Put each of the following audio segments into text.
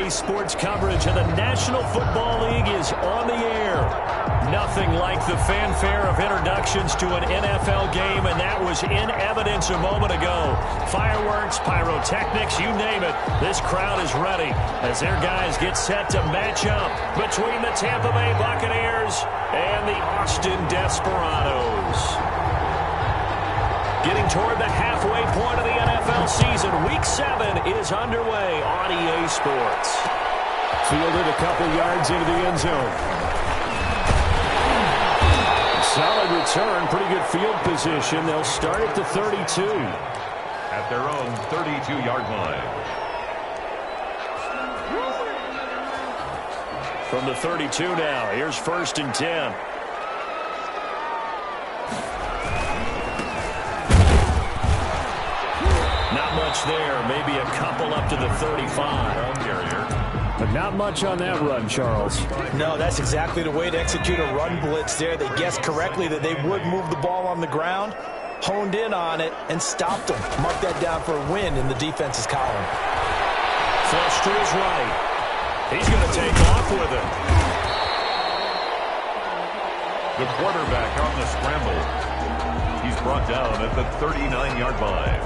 Daily sports coverage of the National Football League is on the air. Nothing like the fanfare of introductions to an NFL game, and that was in evidence a moment ago. Fireworks, pyrotechnics, you name it. This crowd is ready as their guys get set to match up between the Tampa Bay Buccaneers and the Austin Desperados. Getting toward the halfway point of the NFL season, Week 7 is underway on EA Sports. Fielded a couple yards into the end zone. Solid return, pretty good field position. They'll start at the 32. At their own 32-yard line. From the 32 now, here's 1st and 10. Not much there, maybe a couple up to the 35. But not much on that run, Charles. No, that's exactly the way to execute a run blitz there. They guessed correctly that they would move the ball on the ground, honed in on it, and stopped them. Mark that down for a win in the defense's column. Flush to his right. He's going to take off with it. The quarterback on the scramble. He's brought down at the 39-yard line.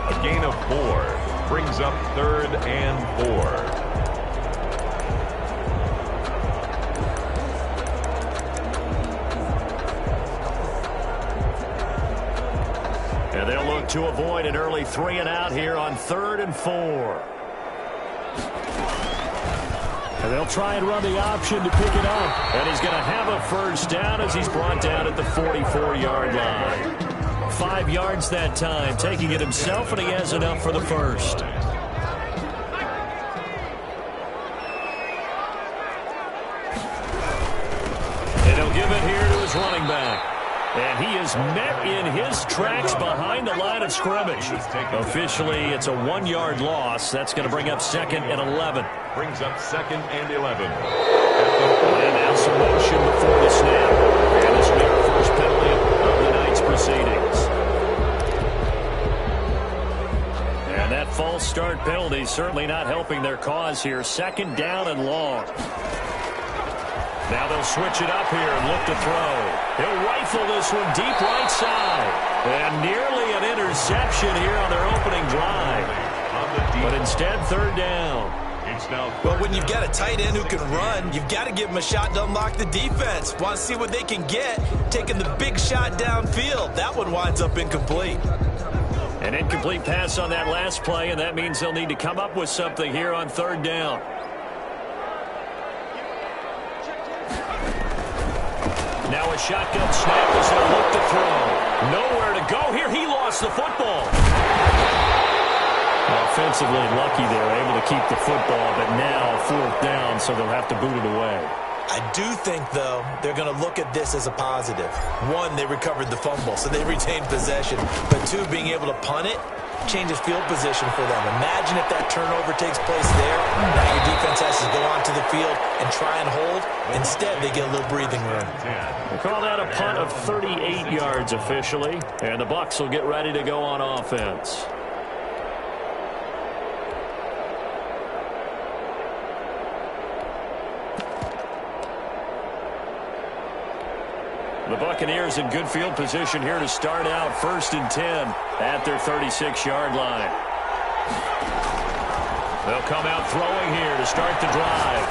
A gain of 4 brings up 3rd and 4. And they'll look to avoid an early 3-and-out here on 3rd and 4. And they'll try and run the option to pick it up. And he's going to have a first down as he's brought down at the 44-yard line. 5 yards that time, taking it himself, and he has enough for the first. And he'll give it here to his running back. And he is met in his tracks behind the line of scrimmage. Officially, it's a 1-yard loss. That's going to bring up 2nd and 11. Brings up 2nd and 11. And now some motion before the snap. And this will be our first penalty of the night's proceedings. And that false start penalty certainly not helping their cause here. 2nd down and long. Now they'll switch it up here and look to throw. He'll rifle this one deep right side. And nearly an interception here on their opening drive. But instead, 3rd down. Well, when you've got a tight end who can run, you've got to give him a shot to unlock the defense. Want to see what they can get, taking the big shot downfield. That one winds up incomplete. An incomplete pass on that last play, and that means they'll need to come up with something here on 3rd down. Now a shotgun snap as they'll look to throw. Nowhere to go here. He lost the football. Offensively lucky they're able to keep the football, but now 4th down, so they'll have to boot it away. I do think, though, they're going to look at this as a positive. 1, they recovered the fumble, so they retained possession. But 2, being able to punt it changes field position for them. Imagine if that turnover takes place there. Now your defense has to go onto the field and try and hold. Instead, they get a little breathing room. We call that a punt of 38 yards officially, and the Bucs will get ready to go on offense. The Buccaneers in good field position here to start out. 1st and 10 at their 36-yard line. They'll come out throwing here to start the drive.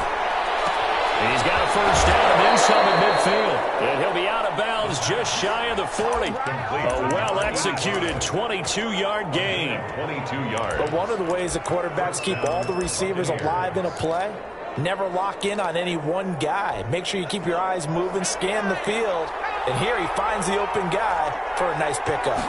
And he's got a first down and then some at midfield. And he'll be out of bounds just shy of the 40. A well-executed 22-yard gain. 22 yards. But one of the ways the quarterbacks keep all the receivers alive in a play, never lock in on any one guy. Make sure you keep your eyes moving, scan the field. And here he finds the open guy for a nice pickup.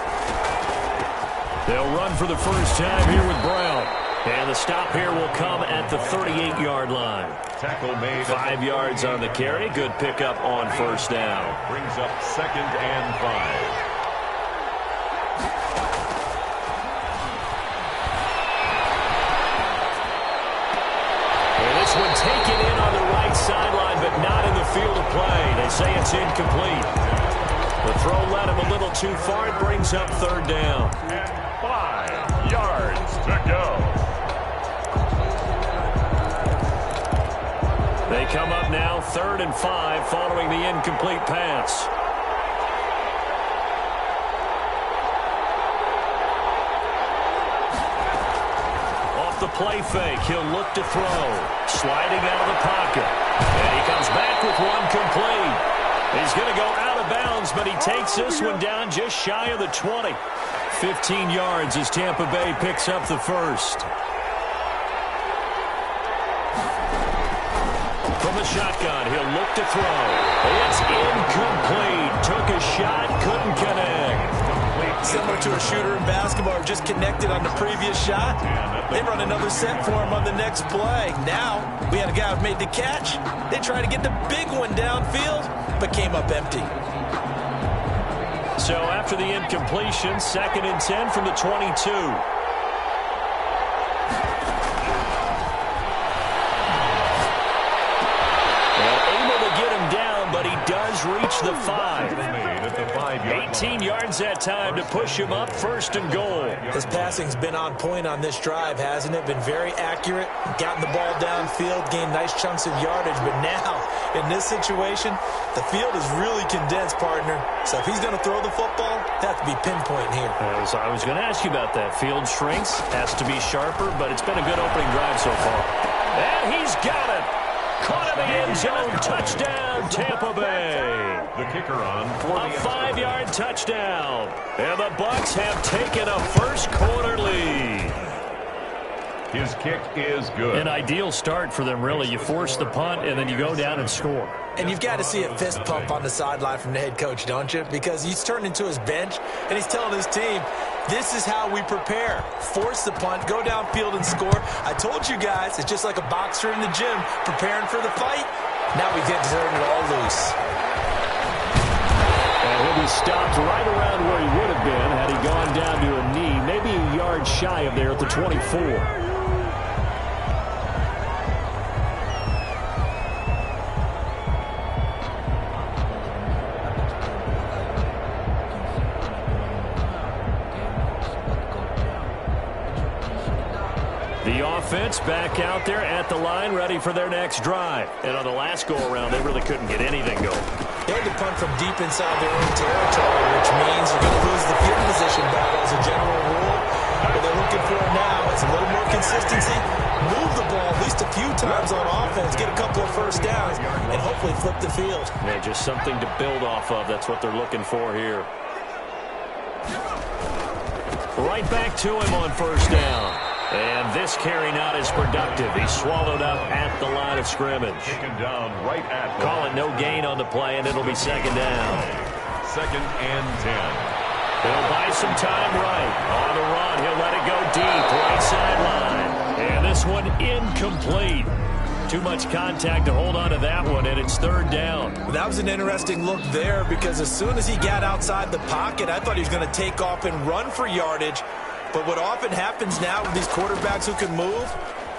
They'll run for the first time here with Brown. And the stop here will come at the 38-yard line. Tackle made. 5 yards on the carry. Good pickup on 1st down. Brings up 2nd and 5. This one taken in on the right sideline, but not in the field of play. They say it's incomplete. The throw led him a little too far. It brings up 3rd down. And 5 yards to go. They come up now 3rd and 5 following the incomplete pass. Off the play fake, he'll look to throw. Sliding out of the pocket. And he comes back with one complete. He's going to go out of bounds, but he takes this one down just shy of the 20. 15 yards as Tampa Bay picks up the first. From the shotgun, he'll look to throw. It's incomplete. Took a shot, couldn't connect. Similar to a shooter in basketball, just connected on the previous shot. They run another set for him on the next play. Now, we had a guy who made the catch. They tried to get the big one downfield, but came up empty. So after the incompletion, 2nd and 10 from the 22. Does reach the 5. 18 yards that time to push him up 1st and goal. His passing's been on point on this drive, hasn't it? Been very accurate, gotten the ball downfield, gained nice chunks of yardage. But now, in this situation, the field is really condensed, partner. So if he's going to throw the football, that has to be pinpoint here. I was going to ask you about that. Field shrinks, has to be sharper, but it's been a good opening drive so far. And he's got it. Caught in the end zone. Touchdown, Tampa Bay. The kicker on a 5-yard touchdown. And the Bucs have taken a first-quarter lead. His kick is good. An ideal start for them, really. You force the punt, and then you go down and score. And you've got to see a fist pump on the sideline from the head coach, don't you? Because he's turned into his bench, and he's telling his team, this is how we prepare. Force the punt, go downfield and score. I told you guys, it's just like a boxer in the gym preparing for the fight. Now we get to turn it all loose. And he'll be stopped right around where he would have been had he gone down to a knee, maybe a yard shy of there at the 24. The offense back out there at the line, ready for their next drive. And on the last go-around, they really couldn't get anything going. They had to punt from deep inside their own territory, which means you're going to lose the field position battle as a general rule. What they're looking for now is a little more consistency. Move the ball at least a few times on offense, get a couple of first downs, and hopefully flip the field. Yeah, just something to build off of. That's what they're looking for here. Right back to him on first down. And this carry not as productive. He's swallowed up at the line of scrimmage. Taken down right at the Call it no gain on the play, and it'll be 2nd down. 2nd and 10. He'll buy some time right. On the run, he'll let it go deep, right sideline. And this one incomplete. Too much contact to hold on to that one, and it's 3rd down. That was an interesting look there because as soon as he got outside the pocket, I thought he was going to take off and run for yardage. But what often happens now with these quarterbacks who can move,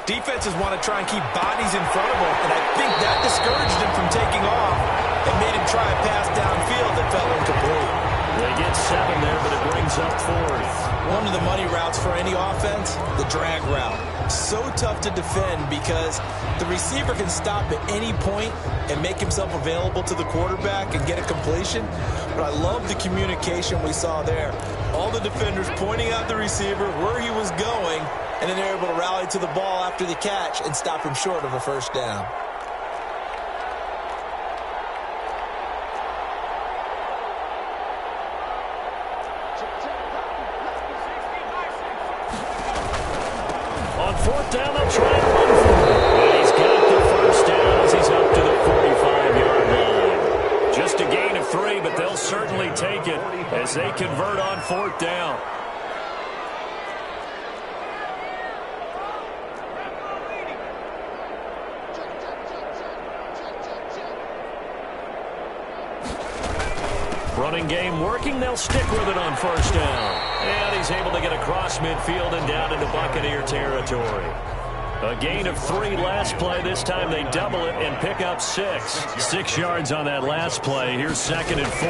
defenses want to try and keep bodies in front of them. And I think that discouraged him from taking off and made him try a pass downfield that fell incomplete. They get 7 there, but it brings up 4th. One of the money routes for any offense, the drag route. So tough to defend because the receiver can stop at any point and make himself available to the quarterback and get a completion. But I love the communication we saw there. All the defenders pointing out the receiver, where he was going, and then they're able to rally to the ball after the catch and stop him short of a first down. On 4th down, they'll try and run for it. And he's got the first down as he's up to the 45-yard line. Just a gain of 3, but they'll certainly take it as they convert on 4th down. Running game working. They'll stick with it on first down. And he's able to get across midfield and down into Buccaneer territory. A gain of 3 last play. This time they double it and pick up 6. 6 yards on that last play. Here's 2nd and 4.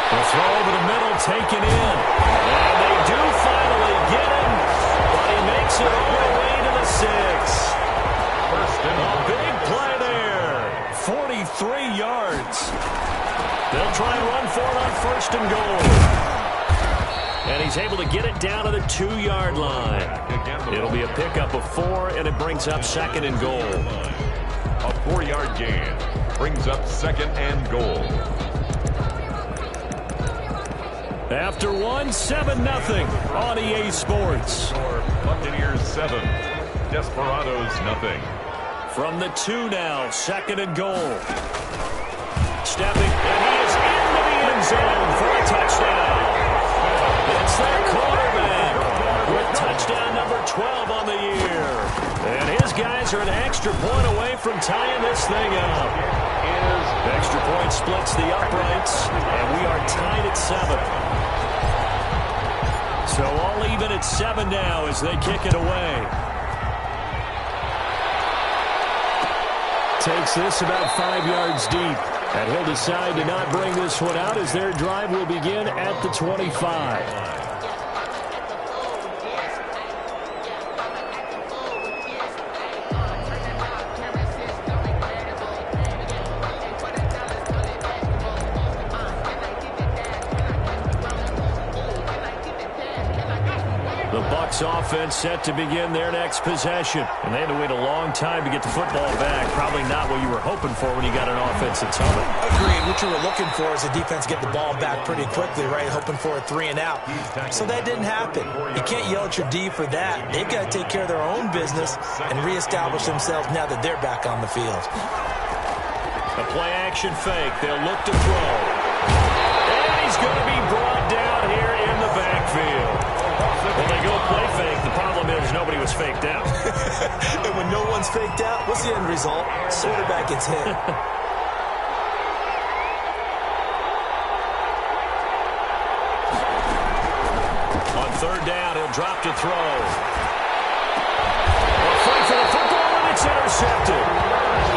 The throw over the middle taken in. And they do finally get him. But he makes it all the way to the 6. A big play there. 43 yards. They'll try and run for it on 1st and goal. And he's able to get it down to the 2-yard line. It'll be a pickup of 4, and it brings up 2nd and goal. A 4-yard gain brings up 2nd and goal. After 1, 7-0 on EA Sports. Buccaneers 7, Desperados nothing. From the 2 now, 2nd and goal. Stepping, and he is into the end zone for a touchdown. It's their quarterback with touchdown number 12 on the year. And his guys are an extra point away from tying this thing up. Extra point splits the uprights, and we are tied at 7. So all even at 7 now as they kick it away. Takes this about 5 yards deep. And he'll decide to not bring this one out as their drive will begin at the 25. The Bucs offense set to begin their next possession. And they had to wait a long time to get the football back. Probably not what you were hoping for when you got an offense that's humming. Agreed. What you were looking for is the defense get the ball back pretty quickly, right? Hoping for a 3 and out. So that didn't happen. You can't yell at your D for that. They've got to take care of their own business and reestablish themselves now that they're back on the field. A play-action fake. They'll look to throw. And he's going to be brought down here in the backfield. When they go play fake, the problem is nobody was faked out. And when no one's faked out, what's the end result? Quarterback gets hit. On 3rd down, he'll drop to throw. A fight for the football, and it's intercepted.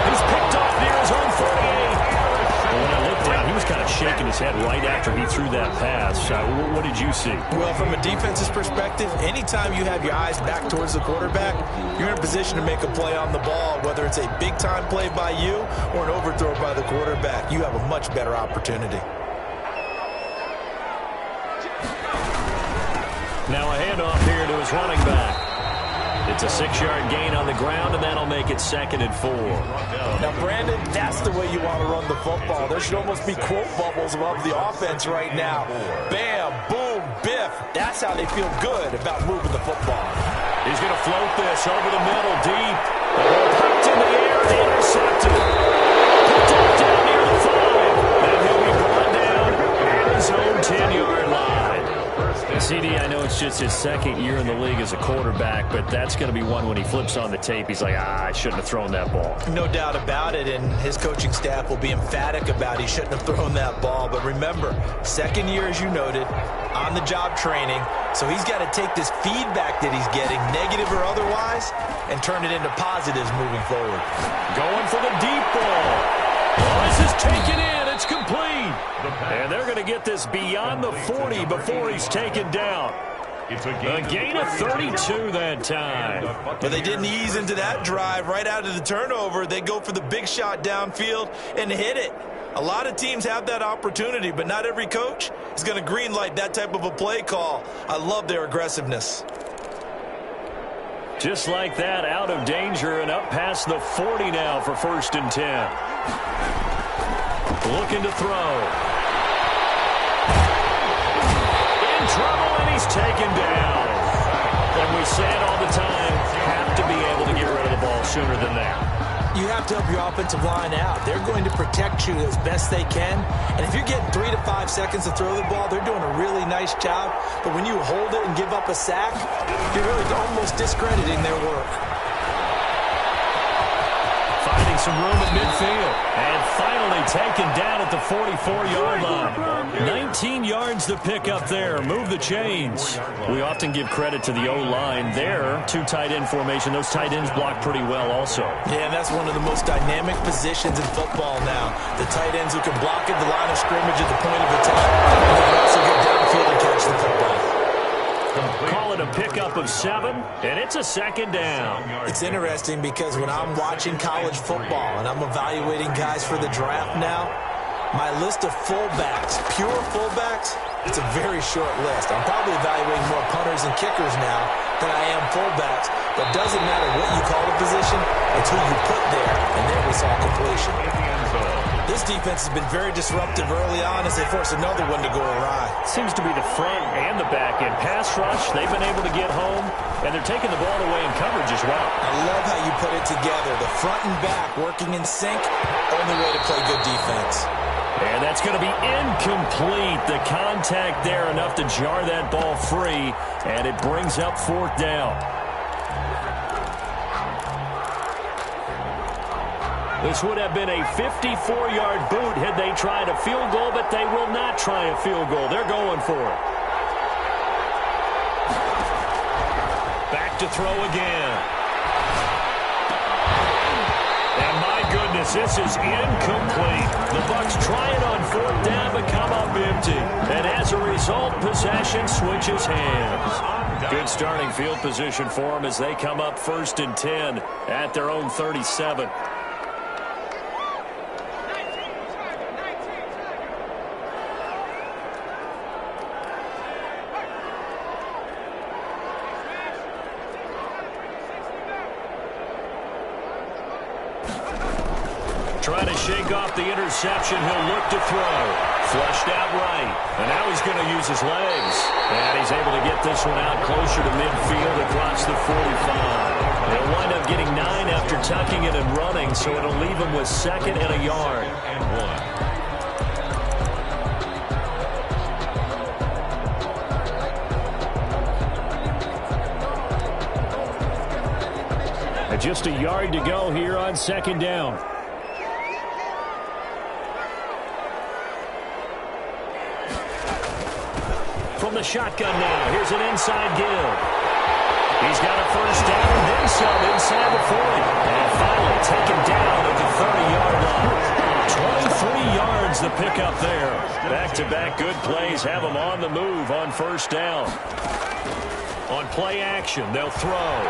He's picked off near his own 48. When I looked down, he was kind of shaking his head right after he threw that pass. What did you see? Well, from a defense's perspective, anytime you have your eyes back towards the quarterback, you're in a position to make a play on the ball, whether it's a big-time play by you or an overthrow by the quarterback. You have a much better opportunity. Now a handoff here to his running back. It's a 6-yard gain on the ground, and that'll make it 2nd and 4. Now, Brandon, that's the way you want to run the football. There should almost be quote bubbles above the offense right now. Bam, boom, biff. That's how they feel good about moving the football. He's going to float this over the middle, deep. The ball popped in the air, intercepted. Picked up down near the 5. And he'll be brought down at his own 10-yard line. CD, I know it's just his 2nd year in the league as a quarterback, but that's going to be one when he flips on the tape. He's like, I shouldn't have thrown that ball. No doubt about it, and his coaching staff will be emphatic about he shouldn't have thrown that ball. But remember, 2nd year, as you noted, on-the-job training, so he's got to take this feedback that he's getting, negative or otherwise, and turn it into positives moving forward. Going for the deep ball. This is taken in. It's complete. And they're going to get this beyond the 40 before he's taken down. It's a gain of 32 that time. But they didn't ease into that drive right out of the turnover. They go for the big shot downfield and hit it. A lot of teams have that opportunity, but not every coach is going to greenlight that type of a play call. I love their aggressiveness. Just like that, out of danger and up past the 40 now for 1st and 10. Looking to throw. In trouble, and he's taken down. And we say it all the time, have to be able to get rid of the ball sooner than that. You have to help your offensive line out. They're going to protect you as best they can. And if you're getting 3 to 5 seconds to throw the ball, they're doing a really nice job. But when you hold it and give up a sack, you're really almost discrediting their work. Finding some room at midfield. And finally taken down at the 44-yard line. 19 yards to pick up there. Move the chains. We often give credit to the O-line there. 2 tight end formation. Those tight ends block pretty well also. Yeah, that's one of the most dynamic positions in football now. The tight ends who can block at the line of scrimmage at the point of attack. And they can also get downfield and catch the football. Call it a pickup of 7, and it's a second down. It's interesting because when I'm watching college football and I'm evaluating guys for the draft now, my list of fullbacks, pure fullbacks, it's a very short list. I'm probably evaluating more punters and kickers now than I am fullbacks. But it doesn't matter what you call the position, it's who you put there, and there we saw completion. This defense has been very disruptive early on as they force another one to go awry. Seems to be the front and the back end. Pass rush, they've been able to get home, and they're taking the ball away in coverage as well. I love how you put it together. The front and back working in sync, only way to play good defense. And that's going to be incomplete. The contact there enough to jar that ball free, and it brings up 4th down. This would have been a 54-yard boot had they tried a field goal, but they will not try a field goal. They're going for it. Back to throw again. And my goodness, this is incomplete. The Bucs try it on 4th down, but come up empty. And as a result, possession switches hands. Good starting field position for them as they come up 1st and 10 at their own 37. Trying to shake off the interception. He'll look to throw. Flushed out right. And now he's going to use his legs. And he's able to get this one out closer to midfield across the 45. He'll wind up getting 9 after tucking it and running, so it'll leave him with 2nd and a yard. And just a yard to go here on 2nd down. From the shotgun now, here's an inside give. He's got a 1st down and then some inside the 40. And finally taken down at the 30-yard line. 23 yards the pickup there. Back-to-back good plays have them on the move on 1st down. On play action, they'll throw.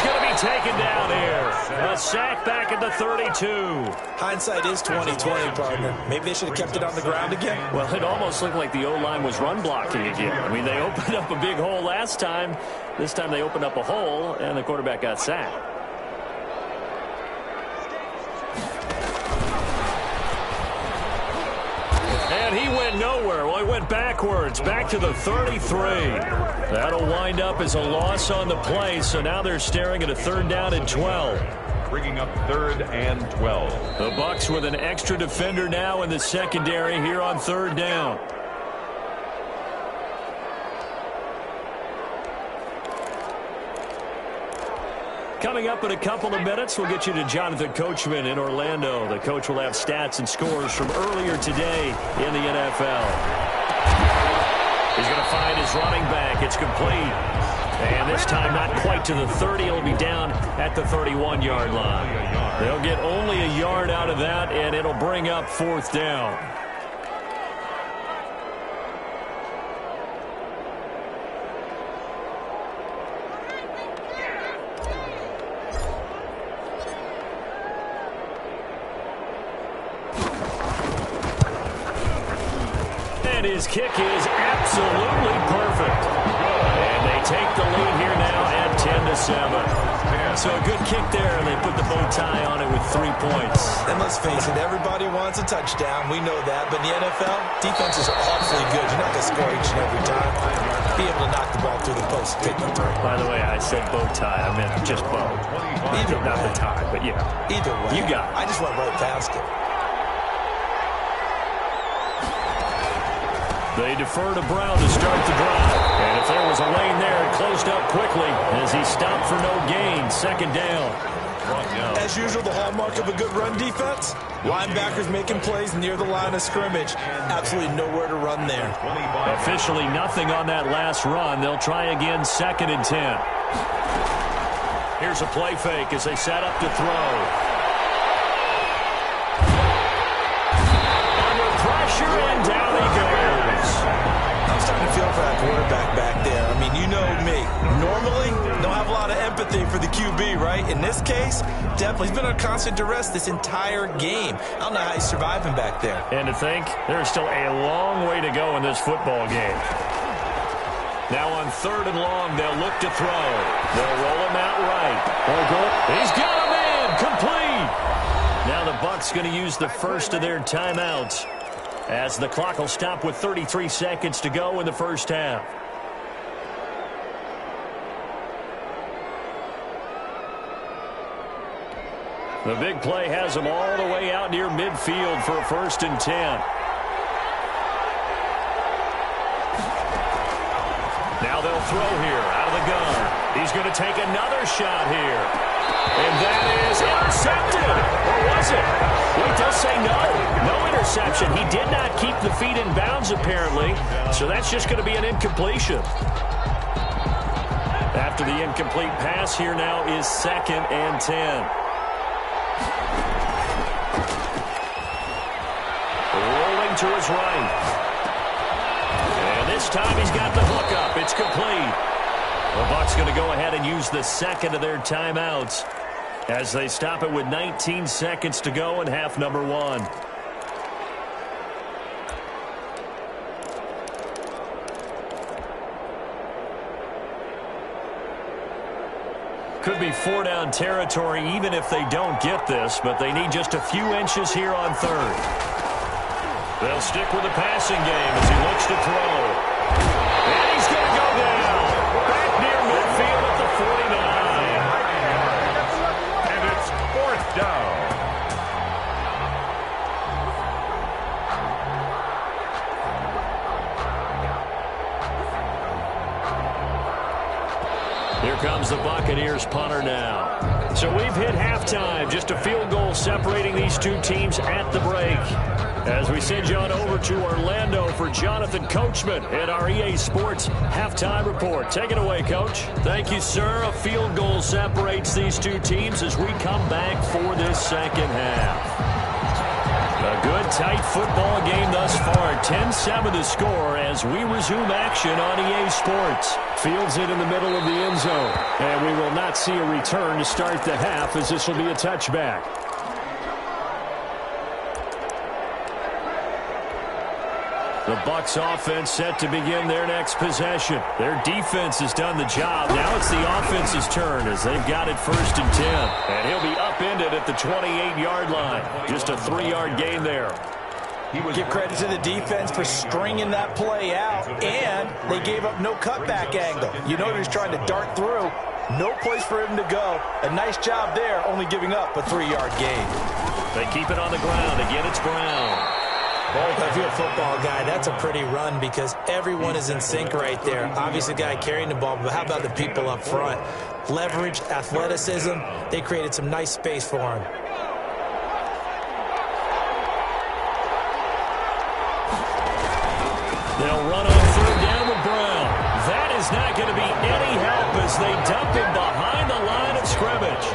Going to be taken down here. A sack back at the 32. Hindsight is 20/20, partner. Maybe they should have kept it on the ground again. Well, it almost looked like the O-line was run blocking again. I mean, they opened up a big hole last time. This time they opened up a hole, and the quarterback got sacked. And he went nowhere. Well, he went backwards, back to the 33. That'll wind up as a loss on the play, so now they're staring at a 3rd down and 12. Bringing up 3rd and 12. The Bucs with an extra defender now in the secondary here on 3rd down. Coming up in a couple of minutes, we'll get you to Jonathan Coachman in Orlando. The coach will have stats and scores from earlier today in the NFL. He's going to find his running back. It's complete. And this time not quite to the 30. It'll be down at the 31-yard line. They'll get only a yard out of that, and it'll bring up 4th down. His kick is absolutely perfect. And they take the lead here now at 10-7. So a good kick there, and they put the bow tie on it with 3 points. And let's face it, everybody wants a touchdown. We know that. But in the NFL, defenses are awfully good. You're not going to score each and every time. Be able to knock the ball through the post and take the throw. By the way, I said bow tie. I meant just bow. Either not way. the tie, but yeah. Either way. You got it. I just went right past it. They defer to Brown to start the drive. And if there was a lane there, it closed up quickly as he stopped for no gain. 2nd down. As usual, the hallmark of a good run defense, linebackers making plays near the line of scrimmage. Absolutely nowhere to run there. Officially nothing on that last run. They'll try again 2nd and 10. Here's a play fake as they set up to throw. Under pressure, and down he goes. I'm starting to feel for that quarterback back there. I mean, you know me. Normally, don't have a lot of empathy for the QB, right? In this case, definitely. He's been under constant duress this entire game. I don't know how he's surviving back there. And to think, there's still a long way to go in this football game. Now on 3rd and long, they'll look to throw. They'll roll him out right. He's got him in. Complete. Now the Bucs going to use the first of their timeouts, as the clock will stop with 33 seconds to go in the first half. The big play has them all the way out near midfield for a 1st and 10. Now they'll throw here out of the gun. He's going to take another shot here. And that is intercepted. Or was it? Well, it does say no. No interception. He did not keep the feet in bounds, apparently. So that's just going to be an incompletion. After the incomplete pass, here now is 2nd and 10. Rolling to his right. And this time he's got the hook up. It's complete. The Bucs going to go ahead and use the second of their timeouts as they stop it with 19 seconds to go in half number 1. Could be 4-down territory even if they don't get this, but they need just a few inches here on 3rd. They'll stick with the passing game as he looks to throw. And he's going to go down. Back near midfield at the 49. And it's 4th down. Here comes the Buccaneers punter now. So we've hit halftime. Just a field goal separating these two teams at the break. As we send you on over to Orlando for Jonathan Coachman at our EA Sports Halftime Report. Take it away, Coach. Thank you, sir. A field goal separates these two teams as we come back for this second half. A good, tight football game thus far. 10-7 the score as we resume action on EA Sports. Fields it in the middle of the end zone. And we will not see a return to start the half, as this will be a touchback. The Bucs offense set to begin their next possession. Their defense has done the job. Now it's the offense's turn as they've got it 1st and 10. And he'll be upended at the 28-yard line. Just a 3-yard gain there. Give credit to the defense for stringing that play out, and they gave up no cutback angle. You know he was trying to dart through. No place for him to go. A nice job there, only giving up a 3-yard gain. They keep it on the ground. Again, it's Brown. If you're a football guy, that's a pretty run because everyone is in sync right there. Obviously, the guy carrying the ball, but how about the people up front? Leverage, athleticism, they created some nice space for him. They'll run on 3rd down with Brown. That is not going to be any help as they dump him behind the line of scrimmage.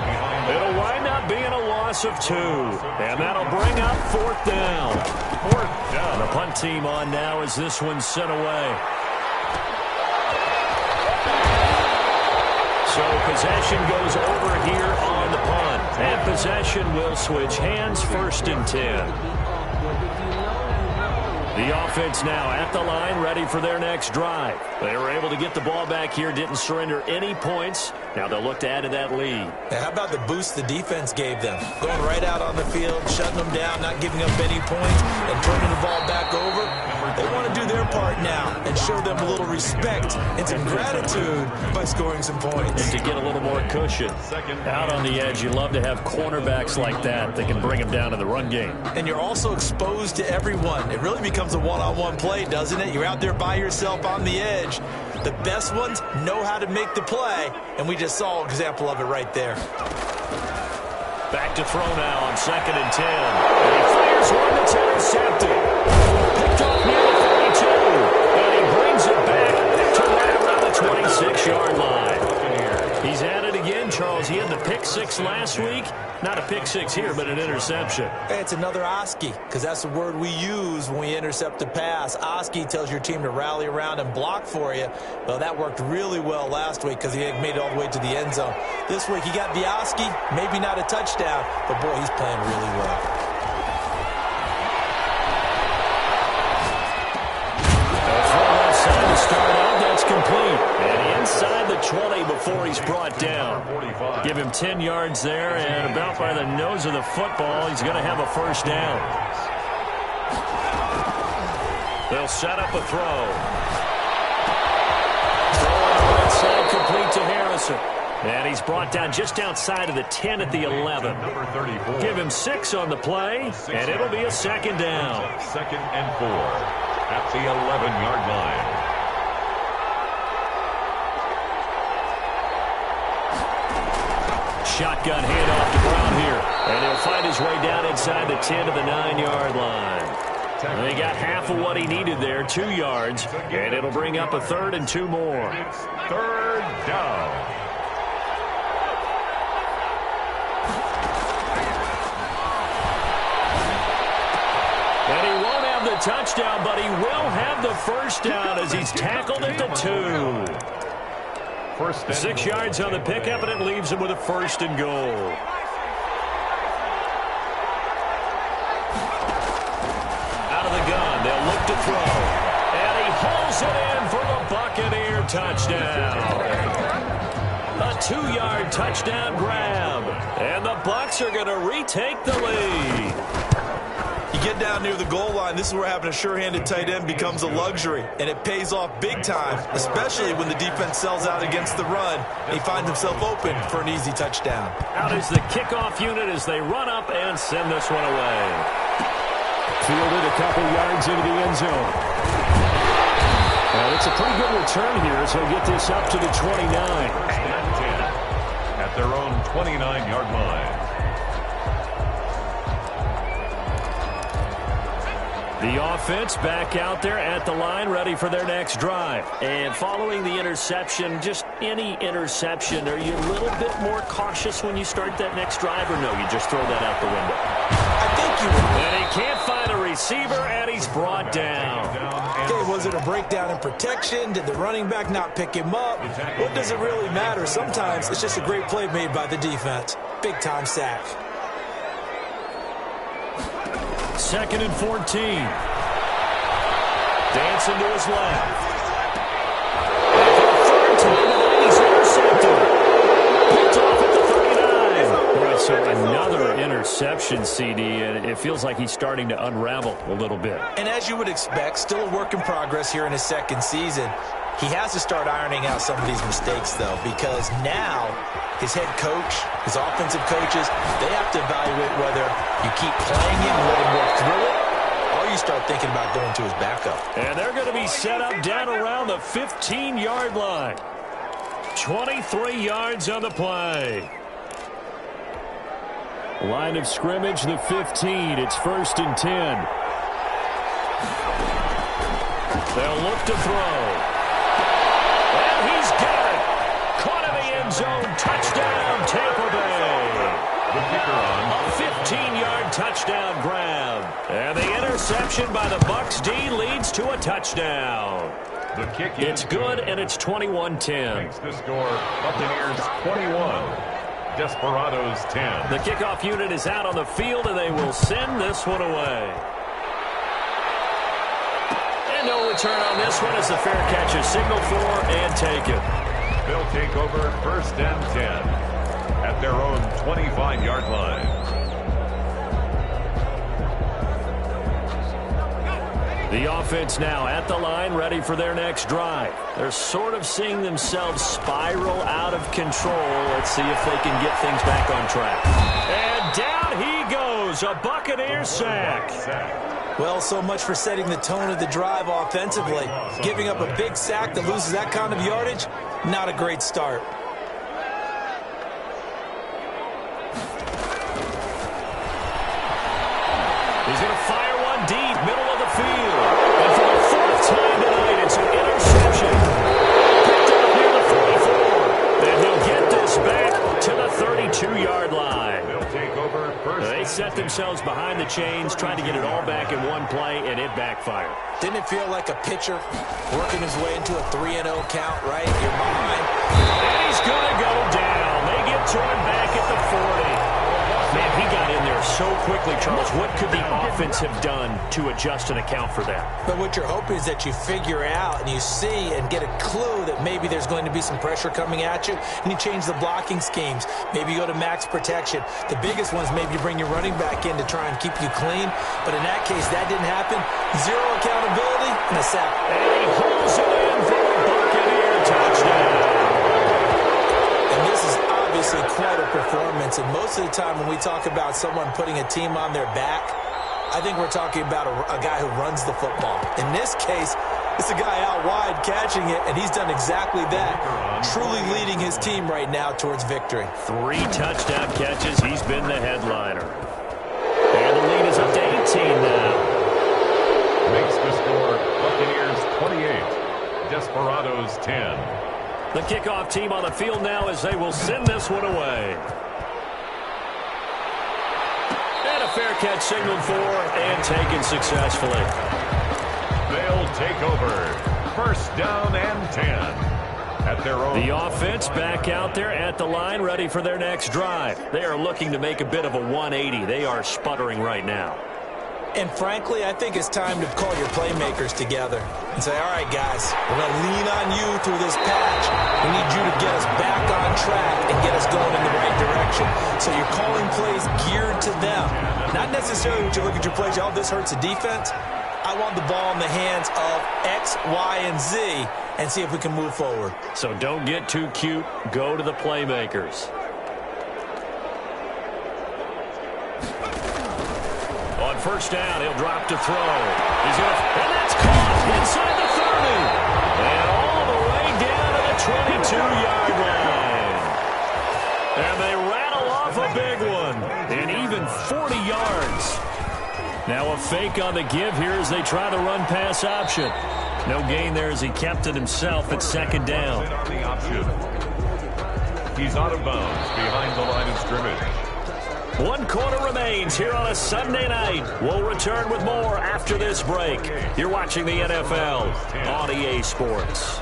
It'll wind up being a loss of 2. And that'll bring up 4th down. 4th down. The punt team on now as this one's sent away. So possession goes over here on the punt. And possession will switch hands, 1st and 10. The offense now at the line, ready for their next drive. They were able to get the ball back here, didn't surrender any points. Now they'll look to add to that lead. Now, how about the boost the defense gave them? Going right out on the field, shutting them down, not giving up any points, and turning the ball back over. They want to do their part now and show them a little respect and some gratitude by scoring some points. And to get a little more cushion. Out on the edge, you love to have cornerbacks like that that can bring them down to the run game. And you're also exposed to everyone. It really becomes a one-on-one play, doesn't it? You're out there by yourself on the edge. The best ones know how to make the play, and we just saw an example of it right there. Back to throw now on 2nd and 10. And he fires one that's intercepted. Picked off near the 32. And he brings it back to right around the 26-yard line. He's at it again, Charles. He had the pick 6 last week. Not a pick 6 here, but an interception. Hey, it's another Oski, because that's the word we use when we intercept a pass. Oski tells your team to rally around and block for you. Well, that worked really well last week because he made it all the way to the end zone. This week he got the Oski, maybe not a touchdown, but boy, he's playing really well. To start out, that's complete. And inside the 20 before he's brought down. Give him 10 yards there, and about by the nose of the football, he's going to have a first down. They'll set up a throw. Throw on the right side, complete to Harrison. And he's brought down just outside of the 10 at the 11. Give him 6 on the play, and it'll be a second down. 2nd and 4 at the 11-yard line. Shotgun handoff to Brown here. And he'll find his way down inside the 10 to the 9-yard line. And he got half of what he needed there, 2 yards. And it'll bring up a 3rd and 2 more. It's 3rd down. And he won't have the touchdown, but he will have the first down as he's tackled at the 2. 6 yards on the pickup, and it leaves him with a 1st and goal. Out of the gun, they'll look to throw. And he hauls it in for the Buccaneer touchdown. A 2-yard touchdown grab. And the Bucs are going to retake the lead. You get down near the goal line, this is where having a sure-handed tight end becomes a luxury, and it pays off big time, especially when the defense sells out against the run. He finds himself open for an easy touchdown. Out is the kickoff unit as they run up and send this one away. Fielded a couple yards into the end zone. Well, it's a pretty good return here, so he'll get this up to the 29. 1st and 10 at their own 29-yard line. The offense back out there at the line, ready for their next drive. And following the interception, just any interception, are you a little bit more cautious when you start that next drive, or no, you just throw that out the window? I think you would. And he can't find a receiver, and he's brought down. Okay, was it a breakdown in protection? Did the running back not pick him up? What does it really matter? Sometimes it's just a great play made by the defense. Big-time sack. 2nd and 14. Dancing to his left. Third time tonight, he's intercepted. Picked off at the 39. Boy, so another interception, CD, and it feels like he's starting to unravel a little bit. And as you would expect, still a work in progress here in his 2nd season. He has to start ironing out some of these mistakes, though, because now his head coach, his offensive coaches, they have to evaluate whether you keep playing him and let him work through it, or you start thinking about going to his backup. And they're going to be set up down around the 15-yard line. 23 yards on the play. Line of scrimmage, the 15. It's 1st and 10. They'll look to throw. He's got it. Caught in the end zone. Touchdown, Tampa Bay. The kicker on. A 15-yard touchdown grab. And the interception by the Bucs D leads to a touchdown. The kick It's good, and it's 21-10. makes the score Buccaneers 21, Desperados 10. The kickoff unit is out on the field, and they will send this one away. And no return on this one as the fair catch is signaled for and taken. They'll take over 1st and 10 at their own 25-yard line. The offense now at the line, ready for their next drive. They're sort of seeing themselves spiral out of control. Let's see if they can get things back on track. And down he goes, a Buccaneer sack. Well, so much for setting the tone of the drive offensively. Giving up a big sack that loses that kind of yardage, not a great start. He's going to fire one deep, middle of the field. And for the 4th time tonight, it's an interception. Picked up near the 44. Then he'll get this back to the 32-yard set themselves behind the chains, tried to get it all back in one play, and it backfired. Didn't it feel like a pitcher working his way into a 3-0 count, right? You're behind. And he's going to go down. They get to him back at the 40. Man, he got in there so quickly, Charles. What could the offense have done to adjust and account for that? But what you're hoping is that you figure out and you see and get a clue that maybe there's going to be some pressure coming at you, and you change the blocking schemes. Maybe you go to max protection. The biggest ones, maybe you bring your running back in to try and keep you clean. But in that case, that didn't happen. Zero accountability and a sack. And he holds it in for a Buccaneer touchdown. And this is obviously quite a performance, and most of the time when we talk about someone putting a team on their back, I think we're talking about a guy who runs the football. In this case, it's a guy out wide catching it, and he's done exactly that, truly leading his team right now towards victory. 3 touchdown catches. He's been the headliner. And the lead is up to 18 now. Makes the score Buccaneers 28, Desperados 10. The kickoff team on the field now as they will send this one away. And a fair catch signaled for and taken successfully. They'll take over. First down and 10 at their own. The offense back out there at the line, ready for their next drive. They are looking to make a bit of a 180. They are sputtering right now. And frankly, I think it's time to call your playmakers together and say, all right, guys, we're going to lean on you through this patch. We need you to get us back on track and get us going in the right direction. So you're calling plays geared to them. Not necessarily when you look at your plays, oh, this hurts the defense. I want the ball in the hands of X, Y, and Z and see if we can move forward. So don't get too cute. Go to the playmakers. On first down, he'll drop to throw. And that's caught inside the 30. And all the way down to the 22-yard line. And they rattle off a big one. And even 40 yards. Now a fake on the give here as they try the run-pass option. No gain there as he kept it himself at second down. He's out of bounds behind the line of scrimmage. 1 quarter remains here on a Sunday night. We'll return with more after this break. You're watching the NFL on EA Sports.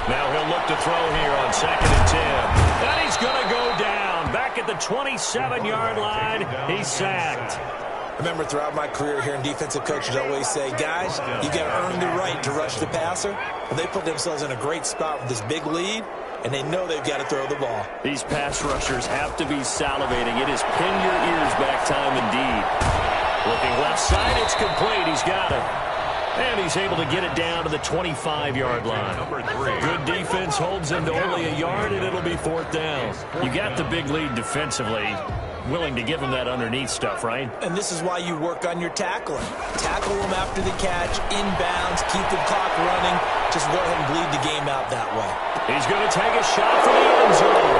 Now he'll look to throw here on 2nd and 10. And he's going to go down. Back at the 27-yard line, he's sacked. I remember throughout my career hearing defensive coaches always say, guys, you got to earn the right to rush the passer. Well, they put themselves in a great spot with this big lead, and they know they've got to throw the ball. These pass rushers have to be salivating. It is pin your ears back time indeed. Looking left side, it's complete. He's got it. And he's able to get it down to the 25-yard line. Good defense holds him to only a yard, and it'll be 4th down. You got the big lead defensively. Willing to give him that underneath stuff, right? And this is why you work on your tackling. Tackle them after the catch, inbounds, keep the clock running. Just go ahead and bleed the game out that way. He's going to take a shot for the end zone.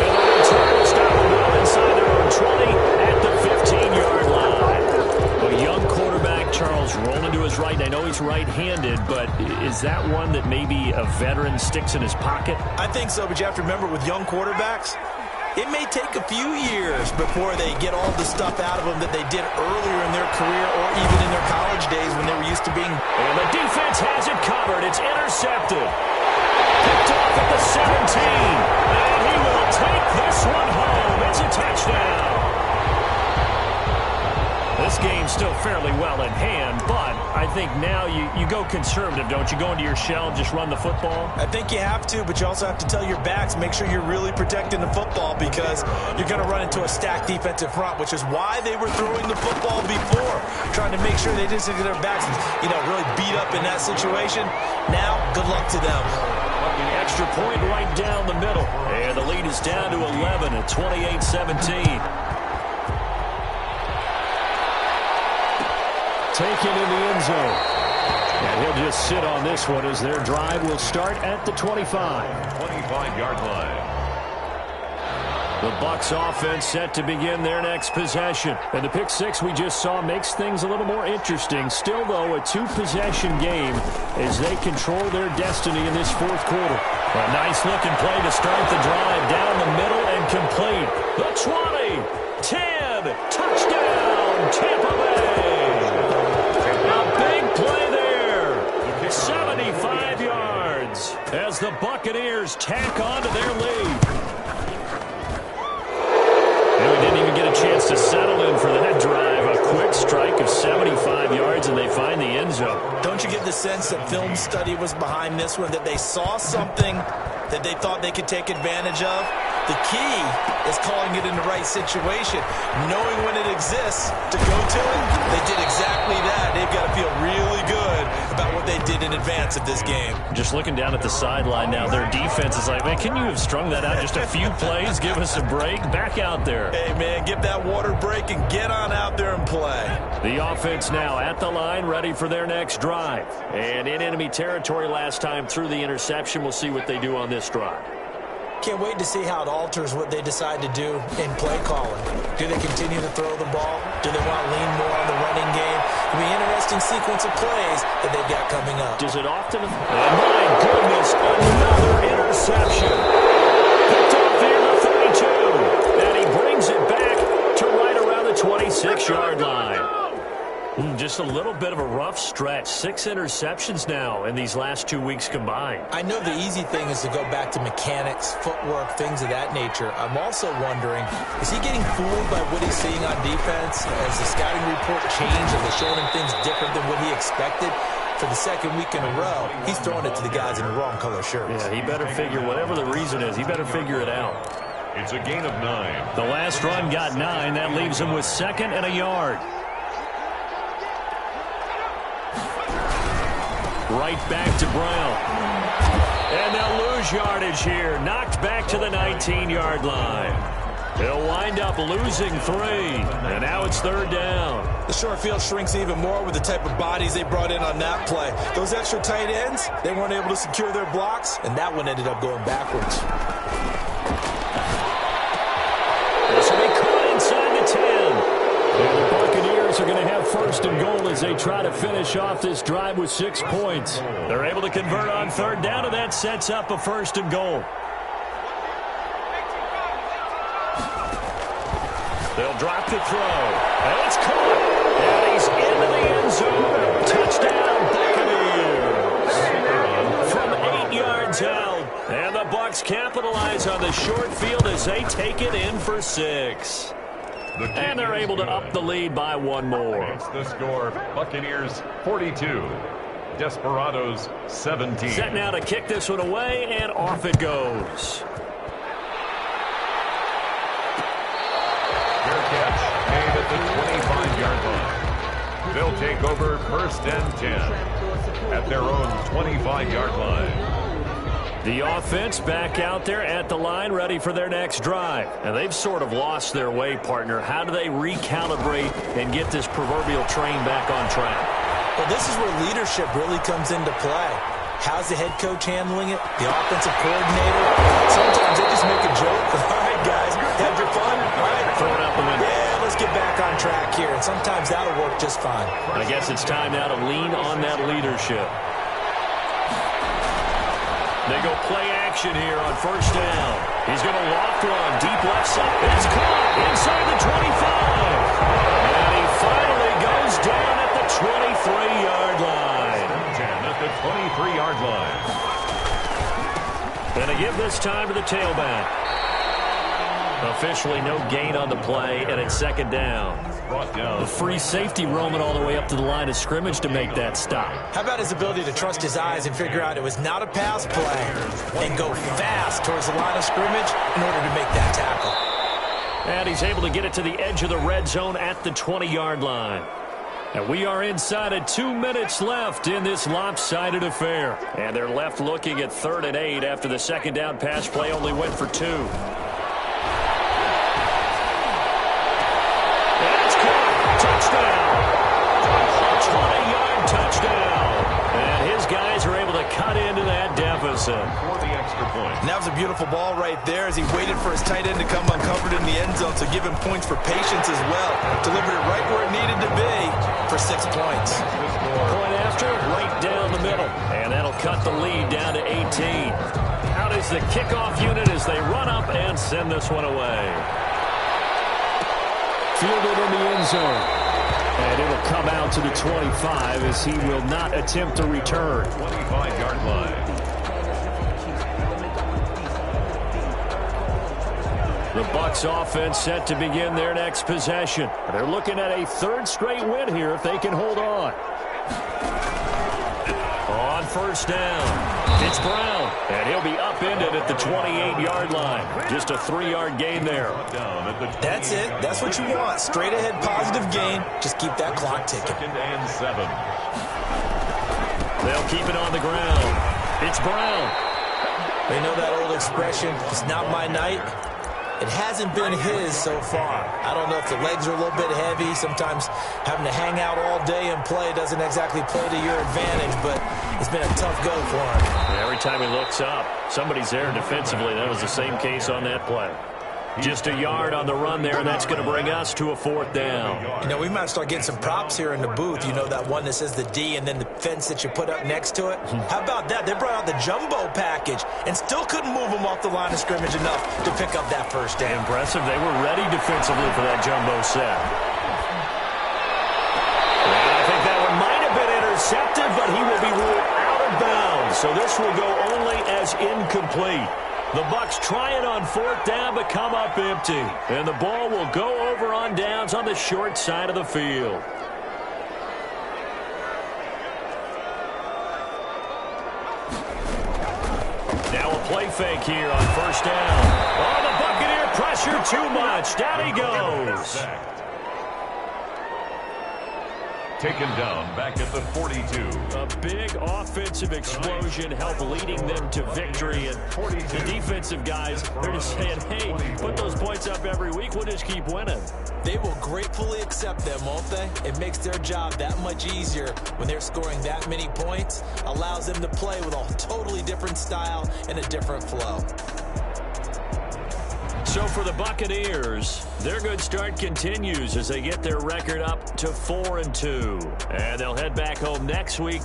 And the return will stop them well inside their own 20 at the 15-yard line. A young quarterback, Charles, rolling to his right. I know he's right-handed, but is that one that maybe a veteran sticks in his pocket? I think so, but you have to remember with young quarterbacks, it may take a few years before they get all the stuff out of them that they did earlier in their career or even in their college days when they were used to being. And the defense has it covered. It's intercepted. Picked off at the 17. And he will take this one home. It's a touchdown. This game's still fairly well in hand, but I think now you go conservative, don't you? Go into your shell and just run the football? I think you have to, but you also have to tell your backs, make sure you're really protecting the football because you're going to run into a stacked defensive front, which is why they were throwing the football before, trying to make sure they didn't get their backs, really beat up in that situation. Now, good luck to them. The extra point right down the middle. And the lead is down to 11 at 28-17. Taken in the end zone. And he'll just sit on this one as their drive will start at the 25. 25-yard line. The Bucs offense set to begin their next possession. And the pick six we just saw makes things a little more interesting. Still, though, a two-possession game as they control their destiny in this fourth quarter. A nice-looking play to start the drive down the middle and complete. The 20, 10, touchdown, Tampa Bay. A big play there. 75 yards as the Buccaneers tack on to their lead. And we didn't even get a chance to settle in for that drive. A quick strike of 75 yards, and they find the end zone. Don't you get the sense that film study was behind this one, that they saw something that they thought they could take advantage of? The key is calling it in the right situation, knowing when it exists to go to it. They did exactly that. They've got to feel really good about what they did in advance of this game. Just looking down at the sideline now, their defense is like, man, can you have strung that out just a few plays? Give us a break. Back out there. Hey, man, give that water break and get on out there and play. The offense now at the line, ready for their next drive. And in enemy territory last time through the interception. We'll see what they do on this drive. Can't wait to see how it alters what they decide to do in play calling. Do they continue to throw the ball? Do they want to lean more on the running game? It'll be an interesting sequence of plays that they've got coming up. Does it often? And my goodness, another interception. Picked off here the 32. And he brings it back to right around the 26-yard line. Just a little bit of a rough stretch. 6 interceptions now in these last 2 weeks combined. I know the easy thing is to go back to mechanics, footwork, things of that nature. I'm also wondering, is he getting fooled by what he's seeing on defense? Has the scouting report changed? Are they showing him things different than what he expected? For the second week in a row, he's throwing it to the guys in the wrong color shirts. Yeah, he better figure, whatever the reason is, he better figure it out. It's a gain of 9. The last run got 9. That leaves him with 2nd and a yard. Right back to Brown. And they'll lose yardage here. Knocked back to the 19-yard line. They'll wind up losing 3. And now it's 3rd down. The short field shrinks even more with the type of bodies they brought in on that play. Those extra tight ends, they weren't able to secure their blocks, and that one ended up going backwards. This will be caught inside the 10. And the Buccaneers are going to have 1st and goal as they try to finish off this drive with 6 points. They're able to convert on 3rd down, and that sets up a 1st and goal. They'll drop the throw. And it's caught. And he's into the end zone. Touchdown, Buccaneers. From 8 yards out. And the Bucs capitalize on the short field as they take it in for 6. And they're able to up the lead by 1 more. Against the score, Buccaneers 42, Desperados 17. Set now to kick this one away, and off it goes. Fair catch made at the 25-yard line. They'll take over 1st and 10 at their own 25-yard line. The offense back out there at the line, ready for their next drive. And they've sort of lost their way, partner. How do they recalibrate and get this proverbial train back on track? Well, this is where leadership really comes into play. How's the head coach handling it? The offensive coordinator? Sometimes they just make a joke. All right, guys, have your fun. All right, throw it out the window. Yeah, let's get back on track here. And sometimes that'll work just fine. I guess it's time now to lean on that leadership. They go play action here on 1st down. He's going to loft one deep left side. It's caught inside the 25. And he finally goes down at the 23-yard line. At the 23-yard line. And they give this time to the tailback. Officially no gain on the play, and it's 2nd down. Brought down. The free safety roaming all the way up to the line of scrimmage to make that stop. How about his ability to trust his eyes and figure out it was not a pass play and go fast towards the line of scrimmage in order to make that tackle. And he's able to get it to the edge of the red zone at the 20-yard line. And we are inside of 2 minutes left in this lopsided affair. And they're left looking at 3rd and 8 after the 2nd down pass play only went for 2. Touchdown. 20-yard touchdown. And his guys are able to cut into that deficit. this in. For the extra point. And that was a beautiful ball right there as he waited for his tight end to come uncovered in the end zone, so give him points for patience as well. Delivered it right where it needed to be for 6 points. Point after, right down the middle. And that'll cut the lead down to 18. Out is the kickoff unit as they run up and send this one away. Fielded in the end zone. And it'll come out to the 25 as he will not attempt to return. 25-yard line. The Bucs offense set to begin their next possession. They're looking at a 3rd straight win here if they can hold on. On first down, it's Brown, and he'll be upended at the 28-yard line. Just a 3-yard gain there. That's it. That's what you want. Straight ahead positive gain. Just keep that clock ticking. 2nd and 7. They'll keep it on the ground. It's Brown. You know that old expression, it's not my night? It hasn't been his so far. I don't know if the legs are a little bit heavy. Sometimes having to hang out all day and play doesn't exactly play to your advantage, but it's been a tough go for him. Every time he looks up, somebody's there defensively. That was the same case on that play. Just a yard on the run there, and that's going to bring us to a 4th down. You know, we might start getting some props here in the booth. You know, that one that says the D and then the fence that you put up next to it? How about that? They brought out the jumbo package and still couldn't move them off the line of scrimmage enough to pick up that first down. Impressive. They were ready defensively for that jumbo set. And I think that one might have been intercepted, but he will be ruled out of bounds. So this will go only as incomplete. The Bucs try it on 4th down, but come up empty. And the ball will go over on downs on the short side of the field. Now a play fake here on first down. Oh, the Buccaneer pressure too much. Down he goes. Taken down back at the 42. A big offensive explosion helped leading them to victory. And the defensive guys, they're just saying, hey, put those points up every week. We'll just keep winning. They will gratefully accept them, won't they? It makes their job that much easier when they're scoring that many points. Allows them to play with a totally different style and a different flow. So for the Buccaneers, their good start continues as they get their record up to 4-2. And they'll head back home next week to